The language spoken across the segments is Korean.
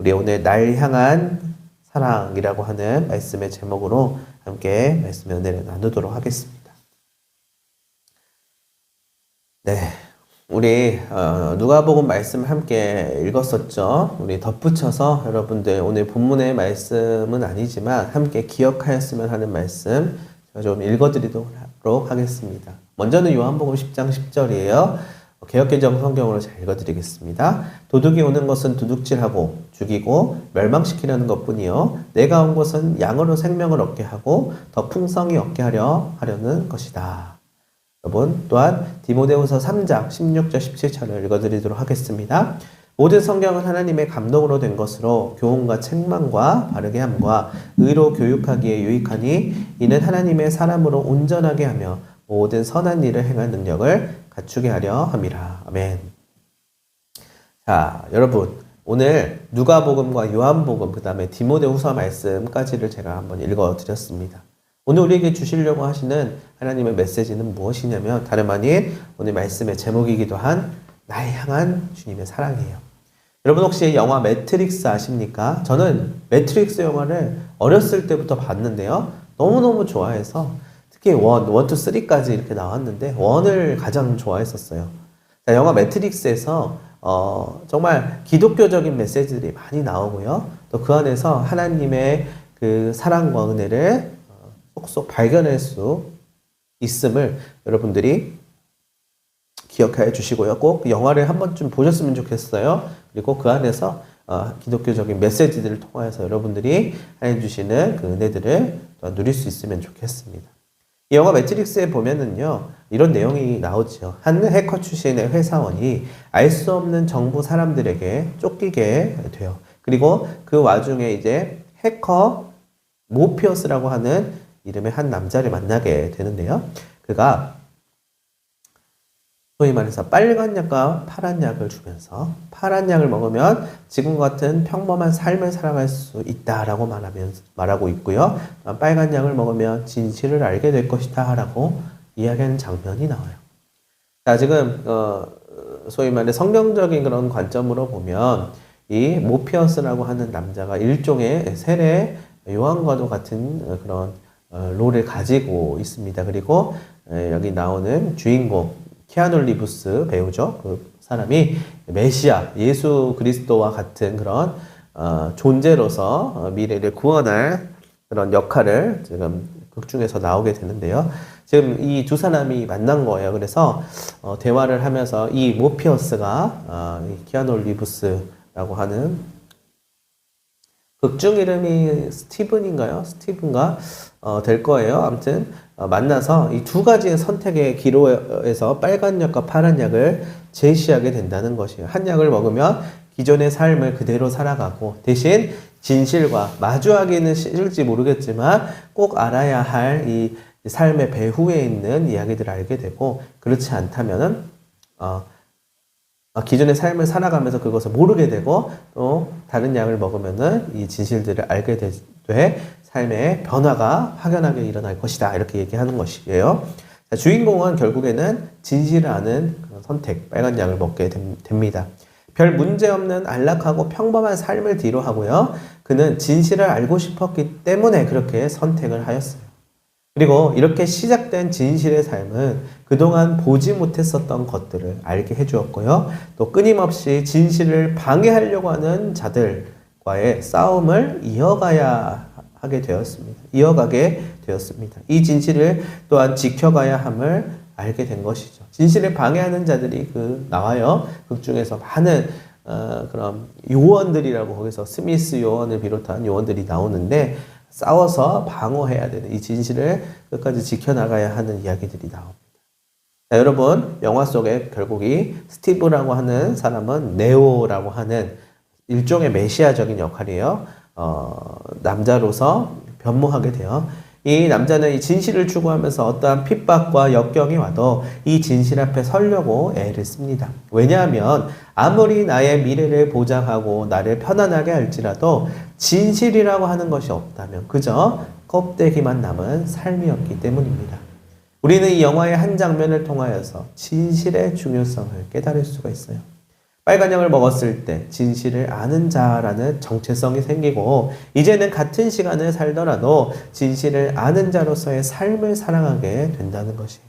우리 오늘 날 향한 사랑이라고 하는 말씀의 제목으로 함께 말씀의 은혜를 나누도록 하겠습니다. 네, 우리 누가복음 말씀 함께 읽었었죠. 우리 덧붙여서 여러분들 오늘 본문의 말씀은 아니지만 함께 기억하였으면 하는 말씀 제가 좀 읽어드리도록 하겠습니다. 먼저는 요한복음 10장 10절이에요. 개역개정 성경으로 잘 읽어드리겠습니다. 도둑이 오는 것은 도둑질하고 죽이고 멸망시키려는 것뿐이요 내가 온 것은 양으로 생명을 얻게 하고 더 풍성히 얻게 하려는 것이다. 여러분 또한 디모데후서 3장 16절 17절을 읽어드리도록 하겠습니다. 모든 성경은 하나님의 감동으로 된 것으로 교훈과 책망과 바르게 함과 의로 교육하기에 유익하니 이는 하나님의 사람으로 온전하게 하며 모든 선한 일을 행할 능력을 갖추게 하려 함이라. 아멘. 자, 여러분 오늘 누가복음과 요한복음 그 다음에 디모데후서 말씀까지를 제가 한번 읽어드렸습니다. 오늘 우리에게 주시려고 하시는 하나님의 메시지는 무엇이냐면 다름 아닌 오늘 말씀의 제목이기도 한 날 향한 주님의 사랑이에요. 여러분 혹시 영화 매트릭스 아십니까? 저는 매트릭스 영화를 어렸을 때부터 봤는데요. 너무너무 좋아해서 특히 1, 2, 3까지 이렇게 나왔는데 1을 가장 좋아했었어요. 자, 영화 매트릭스에서 정말 기독교적인 메시지들이 많이 나오고요. 또 그 안에서 하나님의 그 사랑과 은혜를 속속 발견할 수 있음을 여러분들이 기억해 주시고요. 꼭 영화를 한 번쯤 보셨으면 좋겠어요. 그리고 그 안에서 기독교적인 메시지들을 통해서 여러분들이 하나님 주시는 그 은혜들을 누릴 수 있으면 좋겠습니다. 이 영화 매트릭스에 보면은요, 이런 내용이 나오죠. 한 해커 출신의 회사원이 알 수 없는 정부 사람들에게 쫓기게 돼요. 그리고 그 와중에 이제 해커 모피어스라고 하는 이름의 한 남자를 만나게 되는데요. 그가 소위 말해서 빨간 약과 파란 약을 주면서 파란 약을 먹으면 지금 같은 평범한 삶을 살아갈 수 있다라고 말하고 있고요. 빨간 약을 먹으면 진실을 알게 될 것이다 라고 이야기하는 장면이 나와요. 자, 지금 소위 말해 성경적인 그런 관점으로 보면 이 모피어스라고 하는 남자가 일종의 세례 요한과도 같은 그런 롤을 가지고 있습니다. 그리고 여기 나오는 주인공 키아누 리브스 배우죠. 그 사람이 메시아, 예수 그리스도와 같은 그런 존재로서 미래를 구원할 그런 역할을 지금 극 중에서 나오게 되는데요. 지금 이 두 사람이 만난 거예요. 그래서 대화를 하면서 이 모피어스가 이 키아누 리브스라고 하는 극중 이름이 스티븐인가요? 스티븐가 될 거예요. 아무튼 만나서 이 두 가지의 선택의 기로에서 빨간 약과 파란 약을 제시하게 된다는 것이에요. 한 약을 먹으면 기존의 삶을 그대로 살아가고 대신 진실과 마주하기는 싫을지 모르겠지만 꼭 알아야 할 이 삶의 배후에 있는 이야기들을 알게 되고 그렇지 않다면은 기존의 삶을 살아가면서 그것을 모르게 되고 또 다른 약을 먹으면은 이 진실들을 알게 돼 삶의 변화가 확연하게 일어날 것이다 이렇게 얘기하는 것이에요. 자, 주인공은 결국에는 진실을 아는 그런 선택 빨간 약을 먹게 됩니다. 별 문제 없는 안락하고 평범한 삶을 뒤로 하고요. 그는 진실을 알고 싶었기 때문에 그렇게 선택을 하였어요. 그리고 이렇게 시작된 진실의 삶은 그동안 보지 못했었던 것들을 알게 해주었고요. 또 끊임없이 진실을 방해하려고 하는 자들과의 싸움을 이어가게 되었습니다. 이 진실을 또한 지켜가야 함을 알게 된 것이죠. 진실을 방해하는 자들이 나와요. 극 중에서 많은 그런 요원들이라고 거기서 스미스 요원을 비롯한 요원들이 나오는데 싸워서 방어해야 되는 이 진실을 끝까지 지켜나가야 하는 이야기들이 나옵니다. 자, 여러분 영화 속에 결국 이 스티브라고 하는 사람은 네오라고 하는 일종의 메시아적인 역할이에요. 남자로서 변모하게 돼요. 이 남자는 이 진실을 추구하면서 어떠한 핍박과 역경이 와도 이 진실 앞에 서려고 애를 씁니다. 왜냐하면 아무리 나의 미래를 보장하고 나를 편안하게 할지라도 진실이라고 하는 것이 없다면 그저 껍데기만 남은 삶이었기 때문입니다. 우리는 이 영화의 한 장면을 통하여서 진실의 중요성을 깨달을 수가 있어요. 빨간 약을 먹었을 때 진실을 아는 자라는 정체성이 생기고 이제는 같은 시간을 살더라도 진실을 아는 자로서의 삶을 살아가게 된다는 것이에요.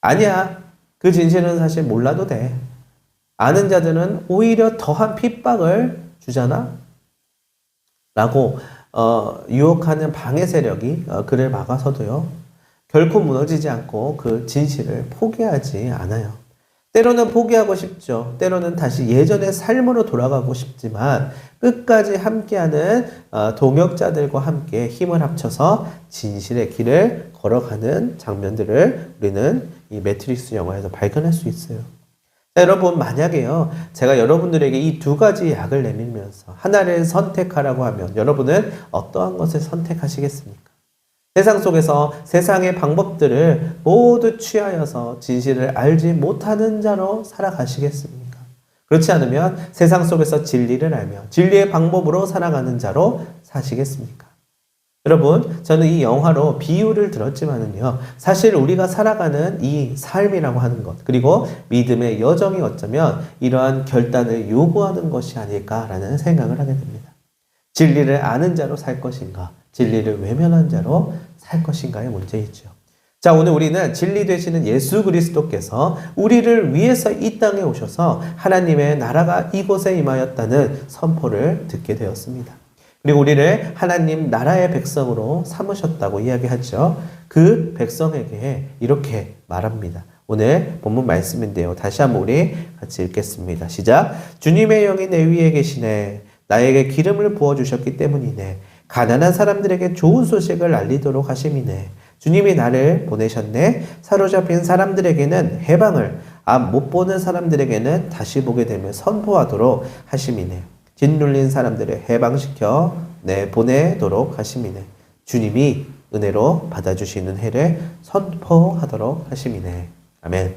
아니야. 그 진실은 사실 몰라도 돼. 아는 자들은 오히려 더한 핍박을 주잖아. 라고 유혹하는 방해 세력이 그를 막아서도요. 결코 무너지지 않고 그 진실을 포기하지 않아요. 때로는 포기하고 싶죠. 때로는 다시 예전의 삶으로 돌아가고 싶지만 끝까지 함께하는 동역자들과 함께 힘을 합쳐서 진실의 길을 걸어가는 장면들을 우리는 이 매트릭스 영화에서 발견할 수 있어요. 자, 여러분 만약에요. 제가 여러분들에게 이 두 가지 약을 내밀면서 하나를 선택하라고 하면 여러분은 어떠한 것을 선택하시겠습니까? 세상 속에서 세상의 방법들을 모두 취하여서 진실을 알지 못하는 자로 살아가시겠습니까? 그렇지 않으면 세상 속에서 진리를 알며 진리의 방법으로 살아가는 자로 사시겠습니까? 여러분, 저는 이 영화로 비유를 들었지만은요, 사실 우리가 살아가는 이 삶이라고 하는 것, 그리고 믿음의 여정이 어쩌면 이러한 결단을 요구하는 것이 아닐까라는 생각을 하게 됩니다. 진리를 아는 자로 살 것인가? 진리를 외면한 자로 살 것인가의 문제이죠. 자, 오늘 우리는 진리 되시는 예수 그리스도께서 우리를 위해서 이 땅에 오셔서 하나님의 나라가 이곳에 임하였다는 선포를 듣게 되었습니다. 그리고 우리를 하나님 나라의 백성으로 삼으셨다고 이야기하죠. 그 백성에게 이렇게 말합니다. 오늘 본문 말씀인데요. 다시 한번 우리 같이 읽겠습니다. 시작. 주님의 영이 내 위에 계시네. 나에게 기름을 부어주셨기 때문이네. 가난한 사람들에게 좋은 소식을 알리도록 하심이네. 주님이 나를 보내셨네. 사로잡힌 사람들에게는 해방을, 앞 못 보는 사람들에게는 다시 보게 되며 선포하도록 하심이네. 짓눌린 사람들을 해방시켜 보내도록 하심이네. 주님이 은혜로 받아주시는 해를 선포하도록 하심이네. 아멘.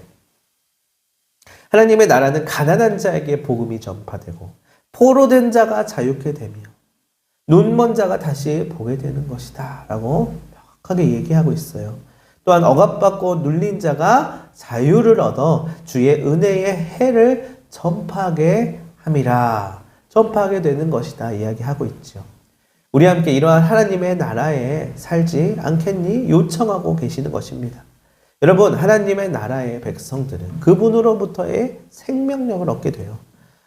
하나님의 나라는 가난한 자에게 복음이 전파되고 포로된 자가 자유케 되며 눈먼 자가 다시 보게 되는 것이다 라고 명확하게 얘기하고 있어요. 또한 억압받고 눌린 자가 자유를 얻어 주의 은혜의 해를 전파하게 함이라. 전파하게 되는 것이다 이야기하고 있죠. 우리 함께 이러한 하나님의 나라에 살지 않겠니? 요청하고 계시는 것입니다. 여러분, 하나님의 나라의 백성들은 그분으로부터의 생명력을 얻게 돼요.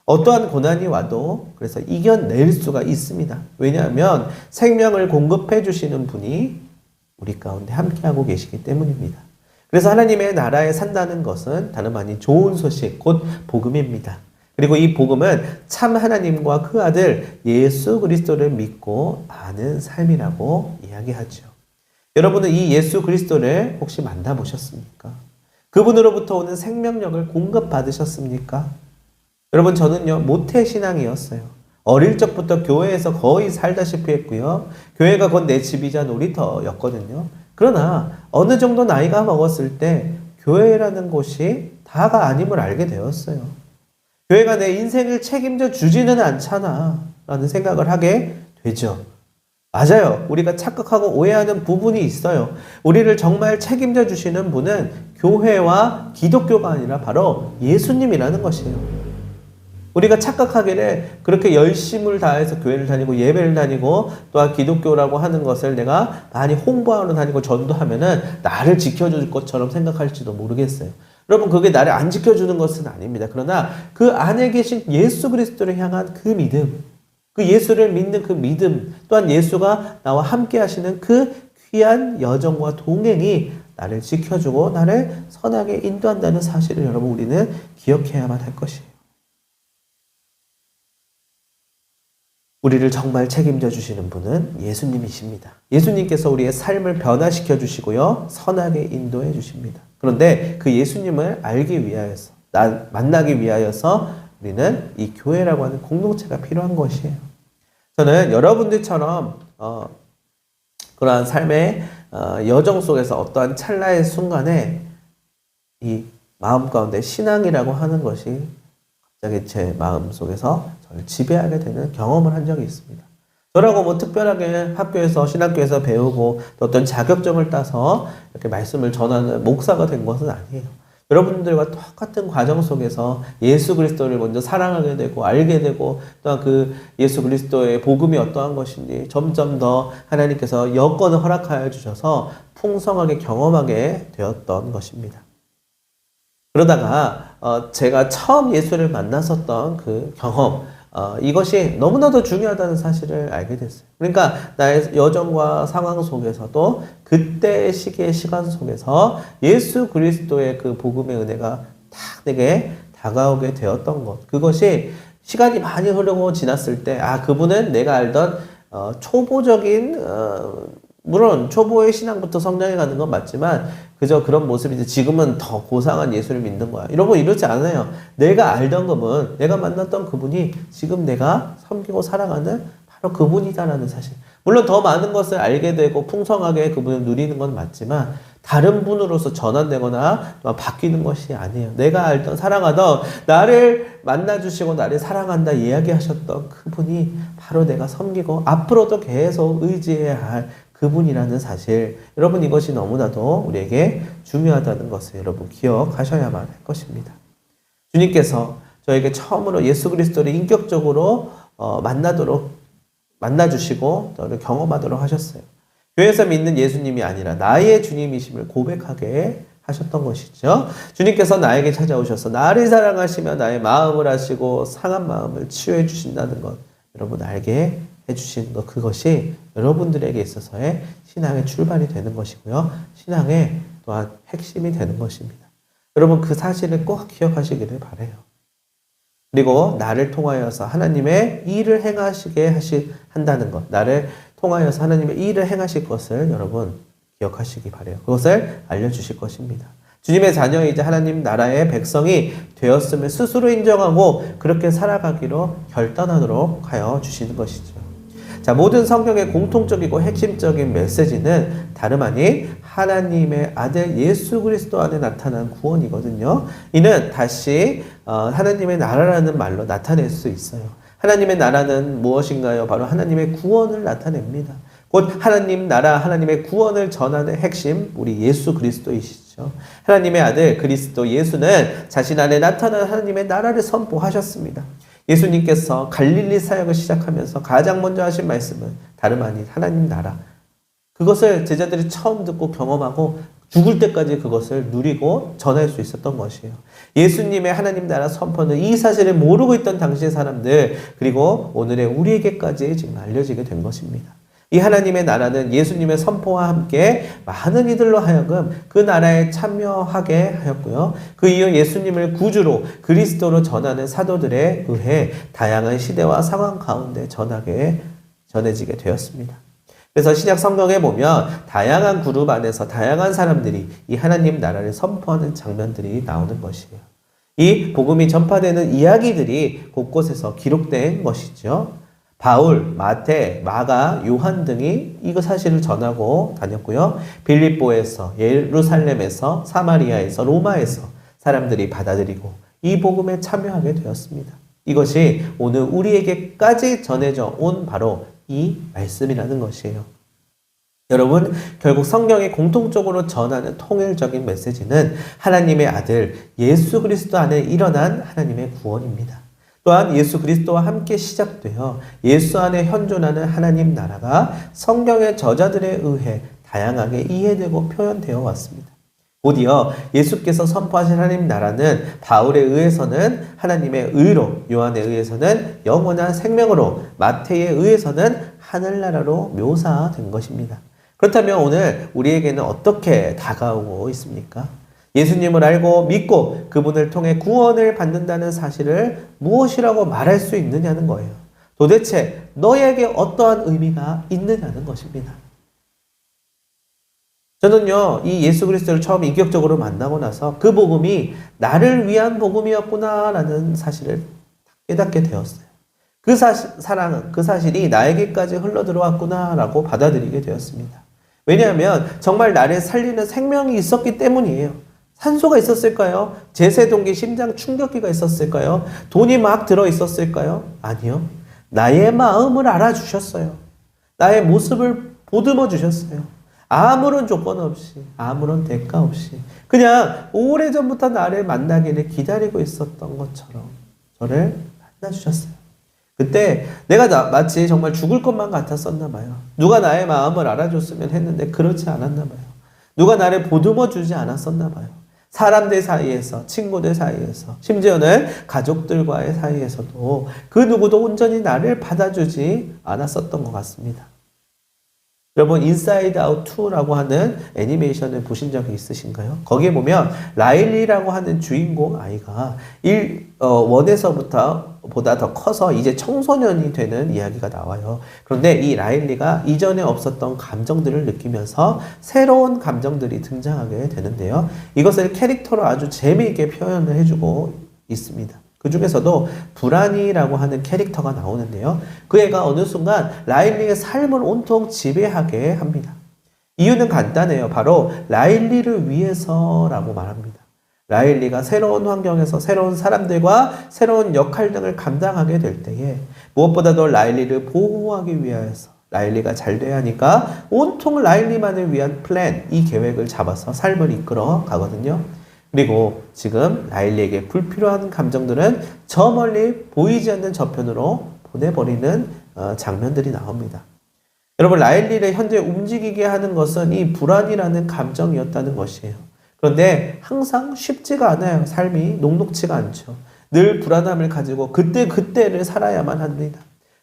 어떠한 고난이 와도 그래서 이겨낼 수가 있습니다. 왜냐하면 생명을 공급해 주시는 분이 우리 가운데 함께하고 계시기 때문입니다. 그래서 하나님의 나라에 산다는 것은 다름 아닌 좋은 소식, 곧 복음입니다. 그리고 이 복음은 참 하나님과 그 아들 예수 그리스도를 믿고 아는 삶이라고 이야기하죠. 여러분은 이 예수 그리스도를 혹시 만나보셨습니까? 그분으로부터 오는 생명력을 공급받으셨습니까? 여러분, 저는요, 모태신앙이었어요. 어릴 적부터 교회에서 거의 살다시피 했고요. 교회가 곧 내 집이자 놀이터였거든요. 그러나 어느 정도 나이가 먹었을 때 교회라는 곳이 다가 아님을 알게 되었어요. 교회가 내 인생을 책임져 주지는 않잖아 라는 생각을 하게 되죠. 맞아요. 우리가 착각하고 오해하는 부분이 있어요. 우리를 정말 책임져 주시는 분은 교회와 기독교가 아니라 바로 예수님이라는 것이에요. 우리가 착각하기를 그렇게 열심을 다해서 교회를 다니고 예배를 다니고 또한 기독교라고 하는 것을 내가 많이 홍보하러 다니고 전도하면은 나를 지켜줄 것처럼 생각할지도 모르겠어요. 여러분, 그게 나를 안 지켜주는 것은 아닙니다. 그러나 그 안에 계신 예수 그리스도를 향한 그 믿음, 그 예수를 믿는 그 믿음, 또한 예수가 나와 함께 하시는 그 귀한 여정과 동행이 나를 지켜주고 나를 선하게 인도한다는 사실을 여러분 우리는 기억해야만 할 것이에요. 우리를 정말 책임져 주시는 분은 예수님이십니다. 예수님께서 우리의 삶을 변화시켜 주시고요. 선하게 인도해 주십니다. 그런데 그 예수님을 알기 위하여서, 만나기 위하여서 우리는 이 교회라고 하는 공동체가 필요한 것이에요. 저는 여러분들처럼 그러한 삶의 여정 속에서 어떠한 찰나의 순간에 이 마음 가운데 신앙이라고 하는 것이 갑자기 제 마음 속에서 저를 지배하게 되는 경험을 한 적이 있습니다. 저라고 뭐 특별하게 학교에서, 신학교에서 배우고 또 어떤 자격증을 따서 이렇게 말씀을 전하는 목사가 된 것은 아니에요. 여러분들과 똑같은 과정 속에서 예수 그리스도를 먼저 사랑하게 되고 알게 되고 또한 그 예수 그리스도의 복음이 어떠한 것인지 점점 더 하나님께서 여건을 허락하여 주셔서 풍성하게 경험하게 되었던 것입니다. 그러다가 제가 처음 예수를 만났었던 그 경험, 이것이 너무나도 중요하다는 사실을 알게 됐어요. 그러니까 나의 여정과 상황 속에서도 그때의 시기의 시간 속에서 예수 그리스도의 그 복음의 은혜가 딱 내게 다가오게 되었던 것. 그것이 시간이 많이 흐르고 지났을 때, 그분은 내가 알던 초보적인 물론 초보의 신앙부터 성장해 가는 건 맞지만 그저 그런 모습이지 지금은 더 고상한 예수를 믿는 거야. 이러고 이러지 않아요. 내가 알던 그분, 내가 만났던 그분이 지금 내가 섬기고 살아가는 바로 그분이다라는 사실. 물론 더 많은 것을 알게 되고 풍성하게 그분을 누리는 건 맞지만 다른 분으로서 전환되거나 바뀌는 것이 아니에요. 내가 알던 사랑하던 나를 만나주시고 나를 사랑한다 이야기하셨던 그분이 바로 내가 섬기고 앞으로도 계속 의지해야 할 그분이라는 사실, 여러분 이것이 너무나도 우리에게 중요하다는 것을 여러분 기억하셔야만 할 것입니다. 주님께서 저에게 처음으로 예수 그리스도를 인격적으로 만나주시고 저를 경험하도록 하셨어요. 교회에서 믿는 예수님이 아니라 나의 주님이심을 고백하게 하셨던 것이죠. 주님께서 나에게 찾아오셔서 나를 사랑하시며 나의 마음을 아시고 상한 마음을 치유해 주신다는 것, 여러분 알게 해주신 것, 그것이 여러분들에게 있어서의 신앙의 출발이 되는 것이고요. 신앙의 또한 핵심이 되는 것입니다. 여러분 그 사실을 꼭 기억하시기를 바라요. 그리고 나를 통하여서 하나님의 일을 행하시게 한다는 것, 나를 통하여서 하나님의 일을 행하실 것을 여러분 기억하시기 바라요. 그것을 알려주실 것입니다. 주님의 자녀이자 하나님 나라의 백성이 되었음을 스스로 인정하고 그렇게 살아가기로 결단하도록 하여 주시는 것이죠. 자, 모든 성경의 공통적이고 핵심적인 메시지는 다름 아닌 하나님의 아들 예수 그리스도 안에 나타난 구원이거든요. 이는 다시 하나님의 나라라는 말로 나타낼 수 있어요. 하나님의 나라는 무엇인가요? 바로 하나님의 구원을 나타냅니다. 곧 하나님 나라, 하나님의 구원을 전하는 핵심, 우리 예수 그리스도이시죠. 하나님의 아들 그리스도 예수는 자신 안에 나타난 하나님의 나라를 선포하셨습니다. 예수님께서 갈릴리 사역을 시작하면서 가장 먼저 하신 말씀은 다름 아닌 하나님 나라. 그것을 제자들이 처음 듣고 경험하고 죽을 때까지 그것을 누리고 전할 수 있었던 것이에요. 예수님의 하나님 나라 선포는 이 사실을 모르고 있던 당시의 사람들, 그리고 오늘의 우리에게까지 지금 알려지게 된 것입니다. 이 하나님의 나라는 예수님의 선포와 함께 많은 이들로 하여금 그 나라에 참여하게 하였고요. 그 이후 예수님을 구주로 그리스도로 전하는 사도들에 의해 다양한 시대와 상황 가운데 전해지게 되었습니다. 그래서 신약 성경에 보면 다양한 그룹 안에서 다양한 사람들이 이 하나님 나라를 선포하는 장면들이 나오는 것이에요. 이 복음이 전파되는 이야기들이 곳곳에서 기록된 것이죠. 바울, 마태, 마가, 요한 등이 이거 사실을 전하고 다녔고요. 빌립보에서, 예루살렘에서, 사마리아에서, 로마에서 사람들이 받아들이고 이 복음에 참여하게 되었습니다. 이것이 오늘 우리에게까지 전해져 온 바로 이 말씀이라는 것이에요. 여러분, 결국 성경이 공통적으로 전하는 통일적인 메시지는 하나님의 아들 예수 그리스도 안에 일어난 하나님의 구원입니다. 또한 예수 그리스도와 함께 시작되어 예수 안에 현존하는 하나님 나라가 성경의 저자들에 의해 다양하게 이해되고 표현되어 왔습니다. 곧이어 예수께서 선포하신 하나님 나라는 바울에 의해서는 하나님의 의로, 요한에 의해서는 영원한 생명으로, 마태에 의해서는 하늘나라로 묘사된 것입니다. 그렇다면 오늘 우리에게는 어떻게 다가오고 있습니까? 예수님을 알고 믿고 그분을 통해 구원을 받는다는 사실을 무엇이라고 말할 수 있느냐는 거예요. 도대체 너에게 어떠한 의미가 있느냐는 것입니다. 저는요, 이 예수 그리스도를 처음 인격적으로 만나고 나서 그 복음이 나를 위한 복음이었구나라는 사실을 깨닫게 되었어요. 그 사랑은, 그 사실이 나에게까지 흘러들어왔구나라고 받아들이게 되었습니다. 왜냐하면 정말 나를 살리는 생명이 있었기 때문이에요. 산소가 있었을까요? 제세동기 심장 충격기가 있었을까요? 돈이 막 들어 있었을까요? 아니요. 나의 마음을 알아주셨어요. 나의 모습을 보듬어 주셨어요. 아무런 조건 없이, 아무런 대가 없이 그냥 오래전부터 나를 만나기를 기다리고 있었던 것처럼 저를 만나주셨어요. 그때 내가 마치 정말 죽을 것만 같았었나 봐요. 누가 나의 마음을 알아줬으면 했는데 그렇지 않았나 봐요. 누가 나를 보듬어 주지 않았었나 봐요. 사람들 사이에서, 친구들 사이에서, 심지어는 가족들과의 사이에서도 그 누구도 온전히 나를 받아주지 않았었던 것 같습니다. 여러분 인사이드 아웃 2라고 하는 애니메이션을 보신 적이 있으신가요? 거기에 보면 라일리라고 하는 주인공 아이가 1에서부터 보다 더 커서 이제 청소년이 되는 이야기가 나와요. 그런데 이 라일리가 이전에 없었던 감정들을 느끼면서 새로운 감정들이 등장하게 되는데요. 이것을 캐릭터로 아주 재미있게 표현을 해주고 있습니다. 그 중에서도 브라니라고 하는 캐릭터가 나오는데요. 그 애가 어느 순간 라일리의 삶을 온통 지배하게 합니다. 이유는 간단해요. 바로 라일리를 위해서라고 말합니다. 라일리가 새로운 환경에서 새로운 사람들과 새로운 역할 등을 감당하게 될 때에 무엇보다도 라일리를 보호하기 위해서 라일리가 잘 돼야 하니까 온통 라일리만을 위한 플랜, 이 계획을 잡아서 삶을 이끌어 가거든요. 그리고 지금 라일리에게 불필요한 감정들은 저 멀리 보이지 않는 저편으로 보내버리는 장면들이 나옵니다. 여러분 라일리를 현재 움직이게 하는 것은 이 불안이라는 감정이었다는 것이에요. 그런데 항상 쉽지가 않아요. 삶이 녹록지가 않죠. 늘 불안함을 가지고 그때그때를 살아야만 합니다.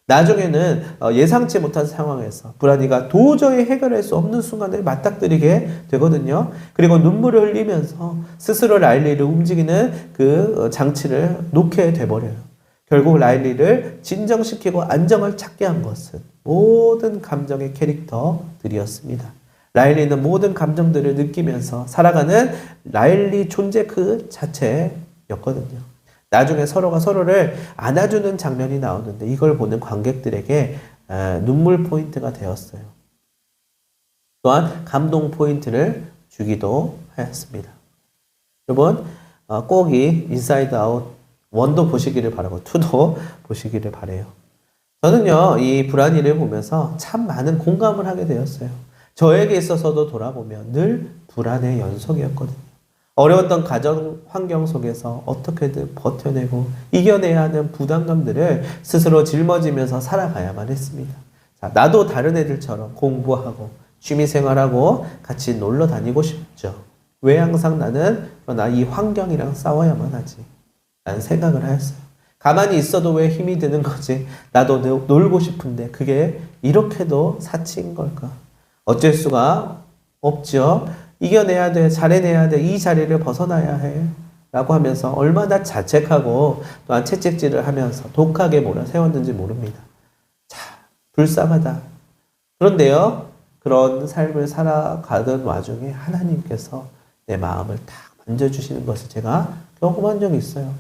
나중에는 예상치 못한 상황에서 불안이가 도저히 해결할 수 없는 순간을 맞닥뜨리게 되거든요. 그리고 눈물을 흘리면서 스스로 라일리를 움직이는 그 장치를 놓게 돼버려요. 결국 라일리를 진정시키고 안정을 찾게 한 것은 모든 감정의 캐릭터들이었습니다. 라일리는 모든 감정들을 느끼면서 살아가는 라일리 존재 그 자체였거든요. 나중에 서로가 서로를 안아주는 장면이 나오는데 이걸 보는 관객들에게 눈물 포인트가 되었어요. 또한 감동 포인트를 주기도 하였습니다. 여러분 꼭 이 인사이드 아웃 1도 보시기를 바라고 2도 보시기를 바라요. 저는요 이 불안이를 보면서 참 많은 공감을 하게 되었어요. 저에게 있어서도 돌아보면 늘 불안의 연속이었거든요. 어려웠던 가정 환경 속에서 어떻게든 버텨내고 이겨내야 하는 부담감들을 스스로 жил머지면서 살아가야만 했습니다. 자, 나도 다른 애들처럼 공부하고 취미생활하고 같이 놀러 다니고 싶죠. 왜 항상 나는 그러나 이 환경이랑 싸워야만 하지? 라는 생각을 하였어요. 가만히 있어도 왜 힘이 드는 거지? 나도 놀고 싶은데 그게 이렇게도 사치인 걸까? 어쩔 수가 없죠. 이겨내야 돼, 잘해내야 돼, 이 자리를 벗어나야 해 라고 하면서 얼마나 자책하고 또한 채찍질을 하면서 독하게 몰아세웠는지 모릅니다. 자, 불쌍하다. 그런데요, 그런 삶을 살아가던 와중에 하나님께서 내 마음을 딱 만져주시는 것을 제가 경험한 적이 있어요.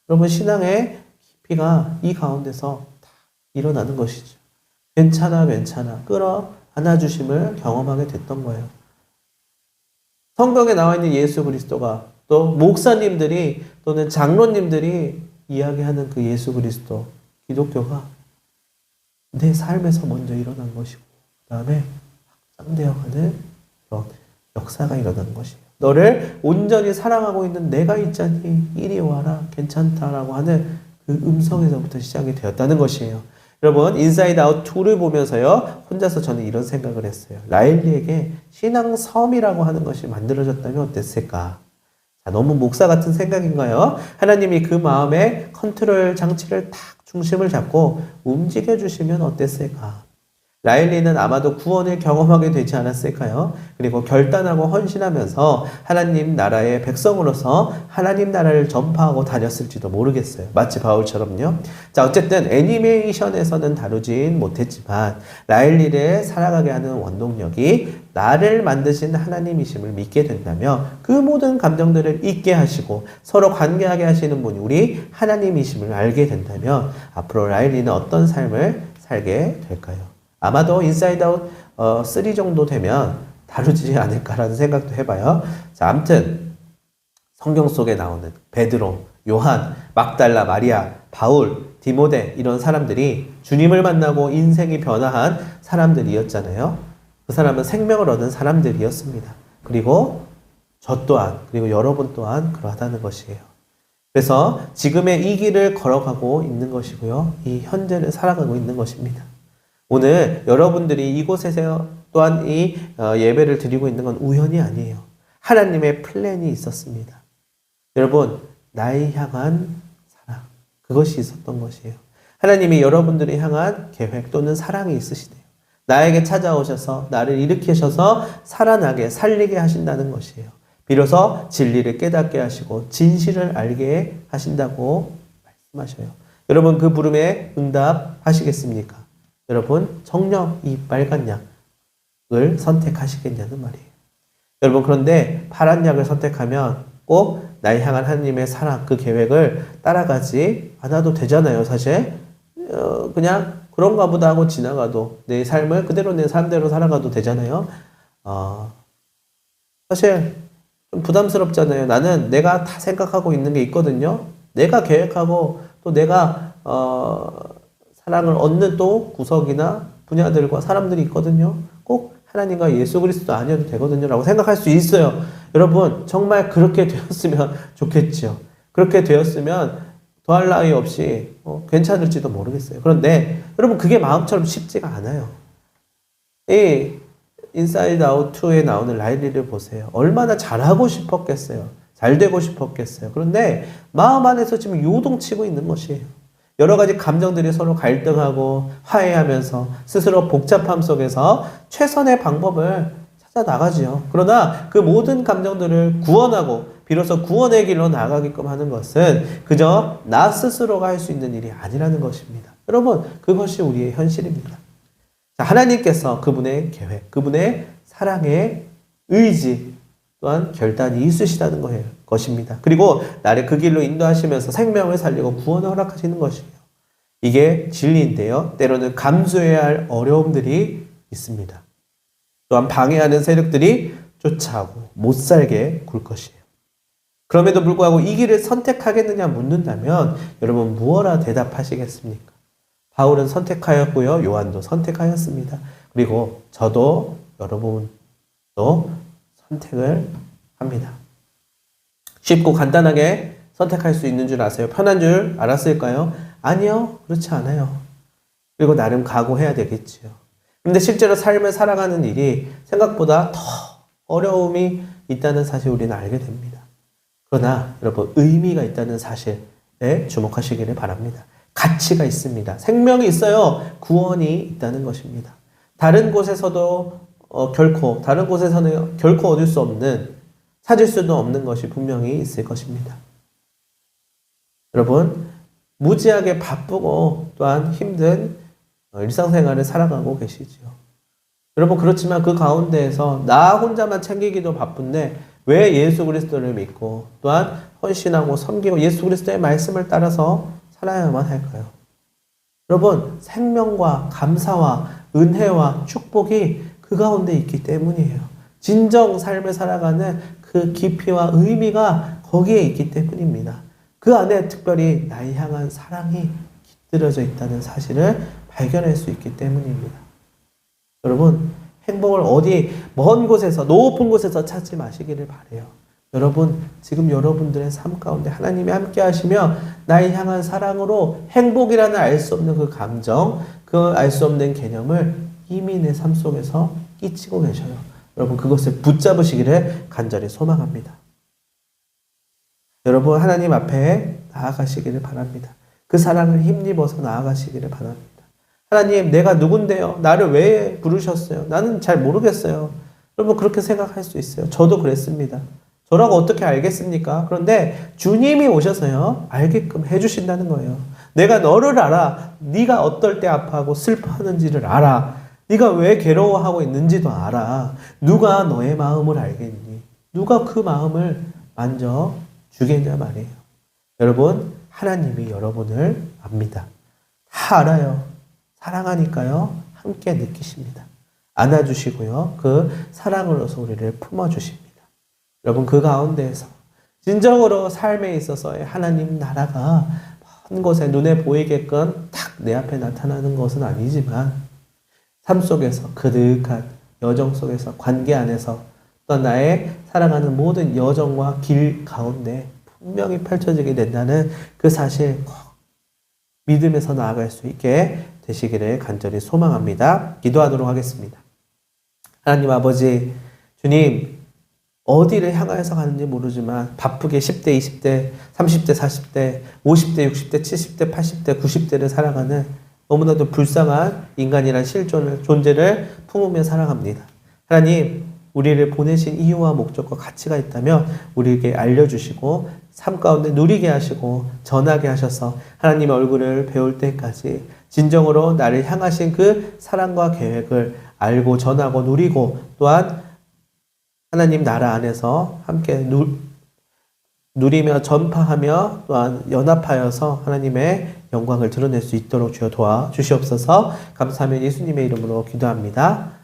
여러분, 신앙의 깊이가 이 가운데서 딱 일어나는 것이죠. 괜찮아, 괜찮아. 끌어 안아주심을 경험하게 됐던 거예요. 성경에 나와 있는 예수 그리스도가 또 목사님들이 또는 장로님들이 이야기하는 그 예수 그리스도, 기독교가 내 삶에서 먼저 일어난 것이고 그 다음에 확장되어가는 그런 역사가 일어난 것이에요. 너를 온전히 사랑하고 있는 내가 있잖니 이리 와라 괜찮다라고 하는 그 음성에서부터 시작이 되었다는 것이에요. 여러분 인사이드 아웃 2를 보면서요 혼자서 저는 이런 생각을 했어요. 라일리에게 신앙 섬이라고 하는 것이 만들어졌다면 어땠을까? 자, 너무 목사 같은 생각인가요? 하나님이 그 마음의 컨트롤 장치를 딱 중심을 잡고 움직여 주시면 어땠을까? 라일리는 아마도 구원을 경험하게 되지 않았을까요? 그리고 결단하고 헌신하면서 하나님 나라의 백성으로서 하나님 나라를 전파하고 다녔을지도 모르겠어요. 마치 바울처럼요. 자, 어쨌든 애니메이션에서는 다루진 못했지만 라일리를 살아가게 하는 원동력이 나를 만드신 하나님이심을 믿게 된다면 그 모든 감정들을 잊게 하시고 서로 관계하게 하시는 분이 우리 하나님이심을 알게 된다면 앞으로 라일리는 어떤 삶을 살게 될까요? 아마도 인사이드 아웃 3 정도 되면 다루지 않을까라는 생각도 해봐요. 자, 아무튼 성경 속에 나오는 베드로, 요한, 막달라, 마리아, 바울, 디모데 이런 사람들이 주님을 만나고 인생이 변화한 사람들이었잖아요. 그 사람은 생명을 얻은 사람들이었습니다. 그리고 저 또한, 그리고 여러분 또한 그러하다는 것이에요. 그래서 지금의 이 길을 걸어가고 있는 것이고요. 이 현재를 살아가고 있는 것입니다. 오늘 여러분들이 이곳에서 또한 이 예배를 드리고 있는 건 우연이 아니에요. 하나님의 플랜이 있었습니다. 여러분, 나의 향한 사랑, 그것이 있었던 것이에요. 하나님이 여러분들을 향한 계획 또는 사랑이 있으시대요. 나에게 찾아오셔서 나를 일으키셔서 살아나게 살리게 하신다는 것이에요. 비로소 진리를 깨닫게 하시고 진실을 알게 하신다고 말씀하셔요. 여러분 그 부름에 응답하시겠습니까? 여러분 정녕 이 빨간 약을 선택하시겠냐는 말이에요. 여러분 그런데 파란 약을 선택하면 꼭 나를 향한 하나님의 사랑 그 계획을 따라가지 않아도 되잖아요. 사실 그냥 그런가 보다 하고 지나가도 내 삶을 그대로 내 삶대로 살아가도 되잖아요. 사실 좀 부담스럽잖아요. 나는 내가 다 생각하고 있는 게 있거든요. 내가 계획하고 또 내가 사랑을 얻는 또 구석이나 분야들과 사람들이 있거든요. 꼭 하나님과 예수 그리스도 아니어도 되거든요 라고 생각할 수 있어요. 여러분 정말 그렇게 되었으면 좋겠죠. 그렇게 되었으면 더할 나위 없이 괜찮을지도 모르겠어요. 그런데 여러분 그게 마음처럼 쉽지가 않아요. 이 인사이드 아웃 2에 나오는 라일리를 보세요. 얼마나 잘하고 싶었겠어요. 잘 되고 싶었겠어요. 그런데 마음 안에서 지금 요동치고 있는 것이에요. 여러 가지 감정들이 서로 갈등하고 화해하면서 스스로 복잡함 속에서 최선의 방법을 찾아 나가지요. 그러나 그 모든 감정들을 구원하고 비로소 구원의 길로 나아가게끔 하는 것은 그저 나 스스로가 할 수 있는 일이 아니라는 것입니다. 여러분 그것이 우리의 현실입니다. 하나님께서 그분의 계획, 그분의 사랑의 의지 또한 결단이 있으시다는 것입니다. 그리고 나를 그 길로 인도하시면서 생명을 살리고 구원을 허락하시는 것이에요. 이게 진리인데요. 때로는 감수해야 할 어려움들이 있습니다. 또한 방해하는 세력들이 쫓아오고 못 살게 굴 것이에요. 그럼에도 불구하고 이 길을 선택하겠느냐 묻는다면 여러분 무엇라 대답하시겠습니까? 바울은 선택하였고요. 요한도 선택하였습니다. 그리고 저도 여러분도 선택을 합니다. 쉽고 간단하게 선택할 수 있는 줄 아세요? 편한 줄 알았을까요? 아니요. 그렇지 않아요. 그리고 나름 각오해야 되겠지요. 그런데 실제로 삶을 살아가는 일이 생각보다 더 어려움이 있다는 사실 우리는 알게 됩니다. 그러나 여러분 의미가 있다는 사실에 주목하시기를 바랍니다. 가치가 있습니다. 생명이 있어요. 구원이 있다는 것입니다. 다른 곳에서는 결코 얻을 수 없는, 찾을 수도 없는 것이 분명히 있을 것입니다. 여러분, 무지하게 바쁘고 또한 힘든 일상생활을 살아가고 계시지요. 여러분, 그렇지만 그 가운데에서 나 혼자만 챙기기도 바쁜데 왜 예수 그리스도를 믿고 또한 헌신하고 섬기고 예수 그리스도의 말씀을 따라서 살아야만 할까요? 여러분, 생명과 감사와 은혜와 축복이 그 가운데 있기 때문이에요. 진정 삶을 살아가는 그 깊이와 의미가 거기에 있기 때문입니다. 그 안에 특별히 나를 향한 사랑이 깃들여져 있다는 사실을 발견할 수 있기 때문입니다. 여러분, 행복을 어디 먼 곳에서 높은 곳에서 찾지 마시기를 바라요. 여러분, 지금 여러분들의 삶 가운데 하나님이 함께 하시며 나를 향한 사랑으로 행복이라는 알 수 없는 그 감정, 그 알 수 없는 개념을 이미 내 삶 속에서 끼치고 계셔요. 여러분, 그것을 붙잡으시기를 간절히 소망합니다. 여러분, 하나님 앞에 나아가시기를 바랍니다. 그 사랑을 힘입어서 나아가시기를 바랍니다. 하나님, 내가 누군데요? 나를 왜 부르셨어요? 나는 잘 모르겠어요. 여러분, 그렇게 생각할 수 있어요. 저도 그랬습니다. 저라고 어떻게 알겠습니까? 그런데 주님이 오셔서요, 알게끔 해주신다는 거예요. 내가 너를 알아. 네가 어떨 때 아파하고 슬퍼하는지를 알아. 네가 왜 괴로워하고 있는지도 알아. 누가 너의 마음을 알겠니? 누가 그 마음을 만져주겠냐 말이에요. 여러분, 하나님이 여러분을 압니다. 다 알아요. 사랑하니까요, 함께 느끼십니다. 안아주시고요, 그 사랑으로서 우리를 품어주십니다. 여러분, 그 가운데에서 진정으로 삶에 있어서의 하나님 나라가 먼 곳에 눈에 보이게끔 탁 내 앞에 나타나는 것은 아니지만 삶 속에서 그득한 여정 속에서, 관계 안에서, 또 나의 살아가는 모든 여정과 길 가운데 분명히 펼쳐지게 된다는 그 사실 꼭 믿음에서 나아갈 수 있게 되시기를 간절히 소망합니다. 기도하도록 하겠습니다. 하나님 아버지, 주님, 어디를 향하여서 가는지 모르지만 바쁘게 10대, 20대, 30대, 40대, 50대, 60대, 70대, 80대, 90대를 살아가는 너무나도 불쌍한 인간이란 존재를 품으며 살아갑니다. 하나님, 우리를 보내신 이유와 목적과 가치가 있다면 우리에게 알려주시고 삶 가운데 누리게 하시고 전하게 하셔서 하나님의 얼굴을 배울 때까지 진정으로 나를 향하신 그 사랑과 계획을 알고 전하고 누리고 또한 하나님 나라 안에서 함께 누리며 전파하며 또한 연합하여서 하나님의 영광을 드러낼 수 있도록 주여 도와주시옵소서. 감사하며 예수님의 이름으로 기도합니다.